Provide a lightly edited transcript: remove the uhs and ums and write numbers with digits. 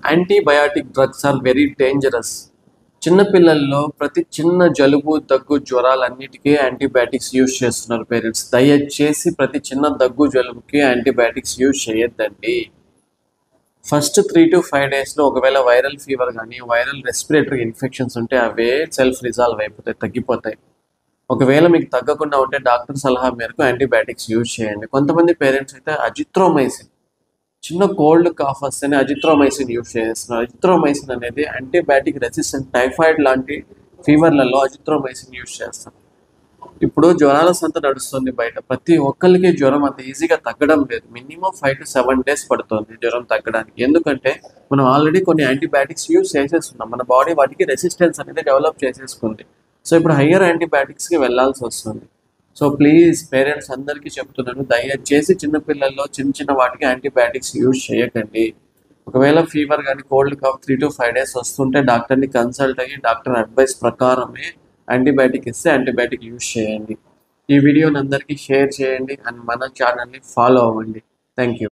Antibiotic drugs are very dangerous. చిన్నపిల్లల్లో ప్రతి చిన్న జలుబు, దగ్గు, జ్వరాలన్నిటికీ యాంటీబయాటిక్స్ యూజ్ చేస్తున్నారు పేరెంట్స్. దయచేసి ప్రతి చిన్న దగ్గు, జలుబుకి యాంటీబయాటిక్స్ యూజ్ చేయొద్దండి. ఫస్ట్ 3 to 5 డేస్లో ఒకవేళ వైరల్ ఫీవర్ కానీ వైరల్ రెస్పిరేటరీ ఇన్ఫెక్షన్స్ ఉంటే అవే సెల్ఫ్ రిజాల్వ్ అయిపోతాయి, తగ్గిపోతాయి. ఒకవేళ మీకు తగ్గకుండా ఉంటే డాక్టర్ సలహా మేరకు యాంటీబయాటిక్స్ యూజ్ చేయండి. కొంతమంది పేరెంట్స్ అయితే అజిత్రోమైసిన్, చిన్న కోల్డ్ కాఫ్ వస్తేనే అజిత్రోమైసిన్ యూజ్ చేస్తున్నారు. అజిత్రోమైసిన్ అనేది యాంటీబయాటిక్ రెసిస్టెంట్ టైఫాయిడ్ లాంటి ఫీవర్లలో అజిత్రోమైసిన్ యూజ్ చేస్తారు. ఇప్పుడు జ్వరాల సంత నడుస్తుంది బయట. ప్రతి ఒక్కరికి జ్వరం అంత ఈజీగా తగ్గడం లేదు. మినిమం 5 to 7 డేస్ పడుతుంది జ్వరం తగ్గడానికి. ఎందుకంటే మనం ఆల్రెడీ కొన్ని యాంటీబయాటిక్స్ యూజ్ చేసేస్తున్నాం. మన బాడీ వాటికి రెసిస్టెన్స్ అనేది డెవలప్ చేసేసుకుంది. సో ఇప్పుడు హయ్యర్ యాంటీబయాటిక్స్కి వెళ్ళాల్సి వస్తుంది. సో ప్లీజ్ పేరెంట్స్ అందరికీ చెప్తున్నాను, దయచేసి చిన్నపిల్లల్లో చిన్న వాటికి యాంటీబయాటిక్స్ యూజ్ చేయకండి. ఒకవేళ ఫీవర్ కానీ కోల్డ్ కాఫ్ 3 to 5 డేస్ వస్తుంటే డాక్టర్ని కన్సల్ట్ అయ్యి డాక్టర్ అడ్వైస్ ప్రకారమే యాంటీబయాటిక్ ఇస్తే యాంటీబయాటిక్ యూజ్ చేయండి. ఈ వీడియోని అందరికీ షేర్ చేయండి అండ్ మన ఛానల్ని ఫాలో అవ్వండి. Thank you.